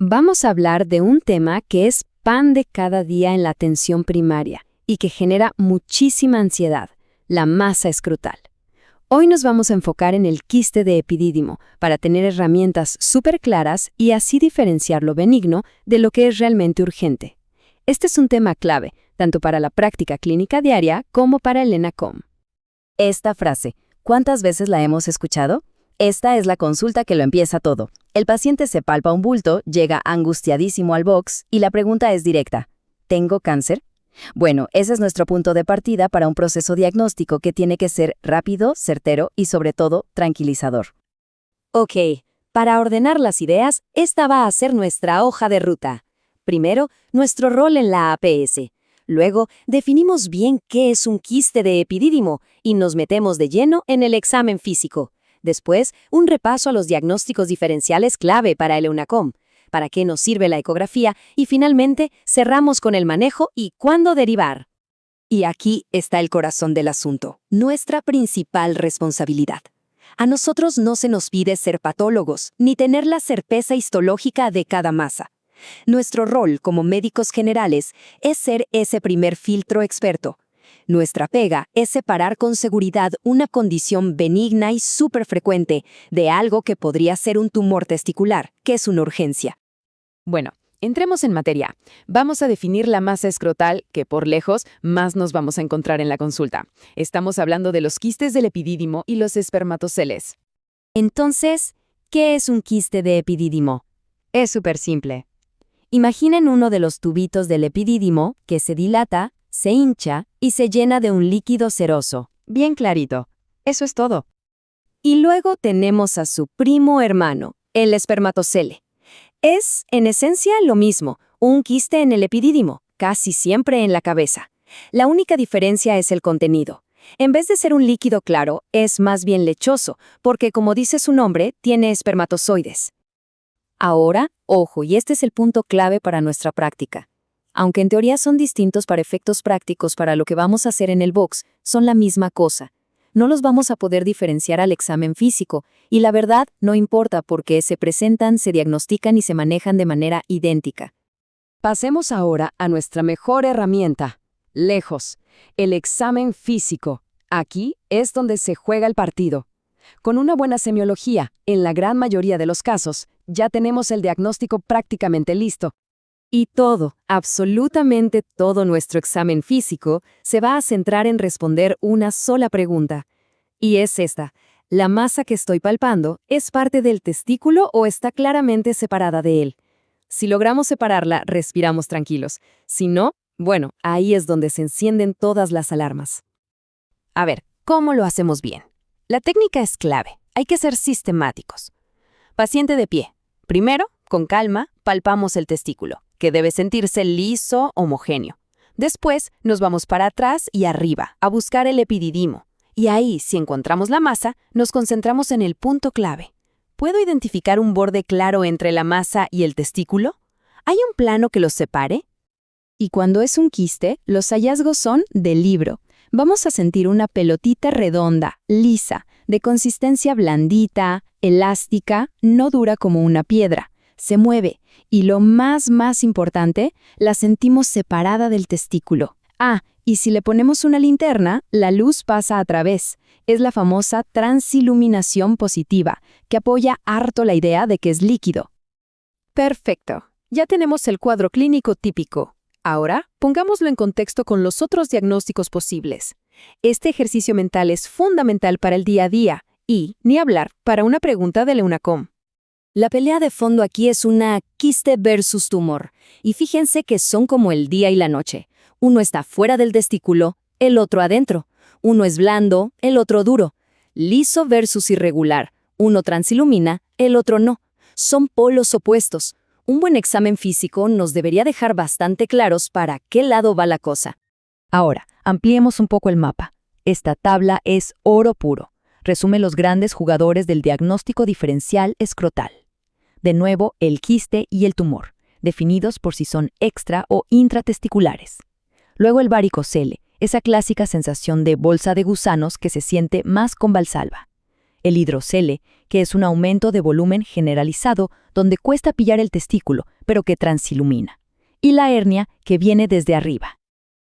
Vamos a hablar de un tema que es pan de cada día en la atención primaria y que genera muchísima ansiedad, la masa escrotal. Hoy nos vamos a enfocar en el quiste de epidídimo para tener herramientas súper claras y así diferenciar lo benigno de lo que es realmente urgente. Este es un tema clave, tanto para la práctica clínica diaria como para el ENACOM. Esta frase, ¿cuántas veces la hemos escuchado? Esta es la consulta que lo empieza todo. El paciente se palpa un bulto, llega angustiadísimo al box y la pregunta es directa: ¿tengo cáncer? Bueno, ese es nuestro punto de partida para un proceso diagnóstico que tiene que ser rápido, certero y sobre todo tranquilizador. Ok, para ordenar las ideas, esta va a ser nuestra hoja de ruta. Primero, nuestro rol en la APS. Luego, definimos bien qué es un quiste de epidídimo y nos metemos de lleno en el examen físico. Después, un repaso a los diagnósticos diferenciales clave para el EUNACOM, para qué nos sirve la ecografía y finalmente cerramos con el manejo y cuándo derivar. Y aquí está el corazón del asunto, nuestra principal responsabilidad. A nosotros no se nos pide ser patólogos ni tener la certeza histológica de cada masa. Nuestro rol como médicos generales es ser ese primer filtro experto. Nuestra pega es separar con seguridad una condición benigna y súper frecuente de algo que podría ser un tumor testicular, que es una urgencia. Bueno, entremos en materia. Vamos a definir la masa escrotal, que por lejos más nos vamos a encontrar en la consulta. Estamos hablando de los quistes del epidídimo y los espermatoceles. Entonces, ¿qué es un quiste de epidídimo? Es súper simple. Imaginen uno de los tubitos del epidídimo que se dilata, se hincha y se llena de un líquido ceroso. Bien clarito. Eso es todo. Y luego tenemos a su primo hermano, el espermatocele. Es, en esencia, lo mismo, un quiste en el epidídimo, casi siempre en la cabeza. La única diferencia es el contenido. En vez de ser un líquido claro, es más bien lechoso, porque como dice su nombre, tiene espermatozoides. Ahora, ojo, y este es el punto clave para nuestra práctica. Aunque en teoría son distintos para efectos prácticos para lo que vamos a hacer en el box, son la misma cosa. No los vamos a poder diferenciar al examen físico, y la verdad no importa porque se presentan, se diagnostican y se manejan de manera idéntica. Pasemos ahora a nuestra mejor herramienta, lejos, el examen físico. Aquí es donde se juega el partido. Con una buena semiología, en la gran mayoría de los casos, ya tenemos el diagnóstico prácticamente listo. Y todo, absolutamente todo nuestro examen físico se va a centrar en responder una sola pregunta. Y es esta: ¿la masa que estoy palpando es parte del testículo o está claramente separada de él? Si logramos separarla, respiramos tranquilos. Si no, bueno, ahí es donde se encienden todas las alarmas. A ver, ¿cómo lo hacemos bien? La técnica es clave. Hay que ser sistemáticos. Paciente de pie. Primero, con calma, palpamos el testículo, que debe sentirse liso, homogéneo. Después, nos vamos para atrás y arriba, a buscar el epidídimo. Y ahí, si encontramos la masa, nos concentramos en el punto clave. ¿Puedo identificar un borde claro entre la masa y el testículo? ¿Hay un plano que los separe? Y cuando es un quiste, los hallazgos son de libro. Vamos a sentir una pelotita redonda, lisa, de consistencia blandita, elástica, no dura como una piedra. Se mueve, y lo más importante, la sentimos separada del testículo. Y si le ponemos una linterna, la luz pasa a través. Es la famosa transiluminación positiva, que apoya harto la idea de que es líquido. Perfecto. Ya tenemos el cuadro clínico típico. Ahora, pongámoslo en contexto con los otros diagnósticos posibles. Este ejercicio mental es fundamental para el día a día y, ni hablar, para una pregunta del EUNACOM. La pelea de fondo aquí es una quiste versus tumor. Y fíjense que son como el día y la noche. Uno está fuera del testículo, el otro adentro. Uno es blando, el otro duro. Liso versus irregular. Uno transilumina, el otro no. Son polos opuestos. Un buen examen físico nos debería dejar bastante claros para qué lado va la cosa. Ahora, ampliemos un poco el mapa. Esta tabla es oro puro. Resume los grandes jugadores del diagnóstico diferencial escrotal. De nuevo, el quiste y el tumor, definidos por si son extra o intratesticulares. Luego el varicocele, esa clásica sensación de bolsa de gusanos que se siente más con Valsalva. el hidrocele, que es un aumento de volumen generalizado donde cuesta pillar el testículo, pero que transilumina, y la hernia, que viene desde arriba.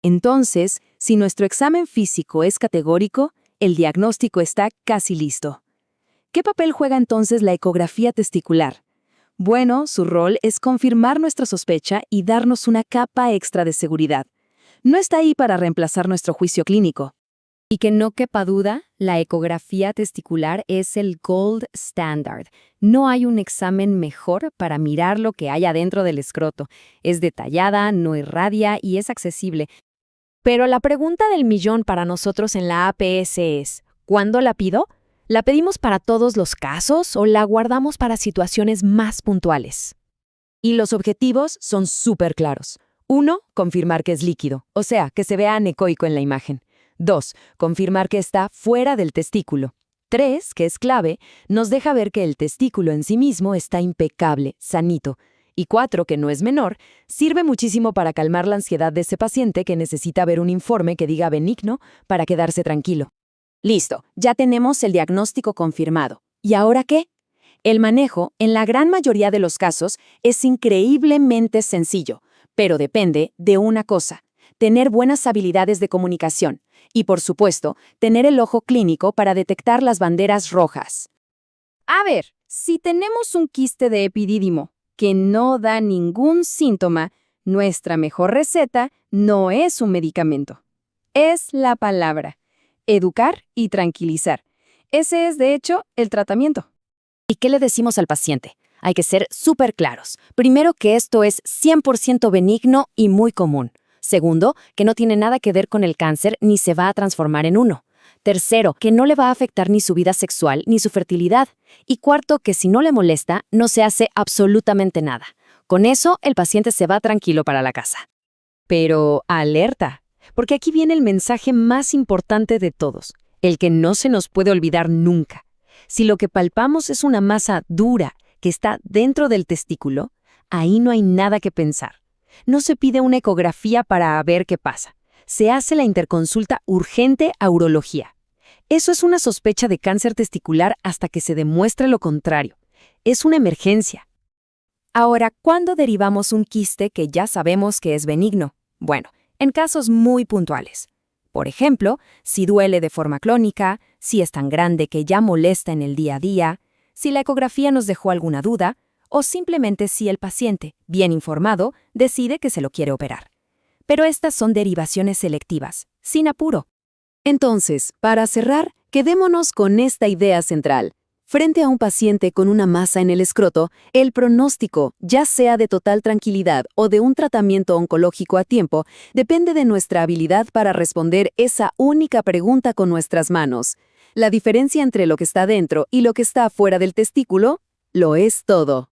Entonces, si nuestro examen físico es categórico, el diagnóstico está casi listo. ¿Qué papel juega entonces la ecografía testicular? Bueno, su rol es confirmar nuestra sospecha y darnos una capa extra de seguridad. No está ahí para reemplazar nuestro juicio clínico. Y que no quepa duda, la ecografía testicular es el gold standard. No hay un examen mejor para mirar lo que hay adentro del escroto. Es detallada, no irradia y es accesible. Pero la pregunta del millón para nosotros en la APS es, ¿cuándo la pido? ¿La pedimos para todos los casos o la guardamos para situaciones más puntuales? Y los objetivos son súper claros. 1. Confirmar que es líquido, o sea, que se vea anecoico en la imagen. 2. Confirmar que está fuera del testículo. 3, que es clave, nos deja ver que el testículo en sí mismo está impecable, sanito. Y 4, que no es menor, sirve muchísimo para calmar la ansiedad de ese paciente que necesita ver un informe que diga benigno para quedarse tranquilo. Listo, ya tenemos el diagnóstico confirmado. ¿Y ahora qué? El manejo, en la gran mayoría de los casos, es increíblemente sencillo, pero depende de una cosa: tener buenas habilidades de comunicación y, por supuesto, tener el ojo clínico para detectar las banderas rojas. A ver, si tenemos un quiste de epidídimo que no da ningún síntoma, nuestra mejor receta no es un medicamento. Es la palabra: educar y tranquilizar. Ese es, de hecho, el tratamiento. ¿Y qué le decimos al paciente? Hay que ser súper claros. Primero, que esto es 100% benigno y muy común. Segundo, que no tiene nada que ver con el cáncer ni se va a transformar en uno. Tercero, que no le va a afectar ni su vida sexual ni su fertilidad. Y cuarto, que si no le molesta, no se hace absolutamente nada. Con eso, el paciente se va tranquilo para la casa. Pero alerta, porque aquí viene el mensaje más importante de todos, el que no se nos puede olvidar nunca. Si lo que palpamos es una masa dura que está dentro del testículo, ahí no hay nada que pensar. No se pide una ecografía para ver qué pasa. Se hace la interconsulta urgente a urología. Eso es una sospecha de cáncer testicular hasta que se demuestre lo contrario. Es una emergencia. Ahora, ¿cuándo derivamos un quiste que ya sabemos que es benigno? Bueno, en casos muy puntuales. Por ejemplo, si duele de forma crónica, si es tan grande que ya molesta en el día a día, si la ecografía nos dejó alguna duda, o simplemente si el paciente, bien informado, decide que se lo quiere operar. Pero estas son derivaciones selectivas, sin apuro. Entonces, para cerrar, quedémonos con esta idea central. Frente a un paciente con una masa en el escroto, el pronóstico, ya sea de total tranquilidad o de un tratamiento oncológico a tiempo, depende de nuestra habilidad para responder esa única pregunta con nuestras manos. La diferencia entre lo que está dentro y lo que está fuera del testículo lo es todo.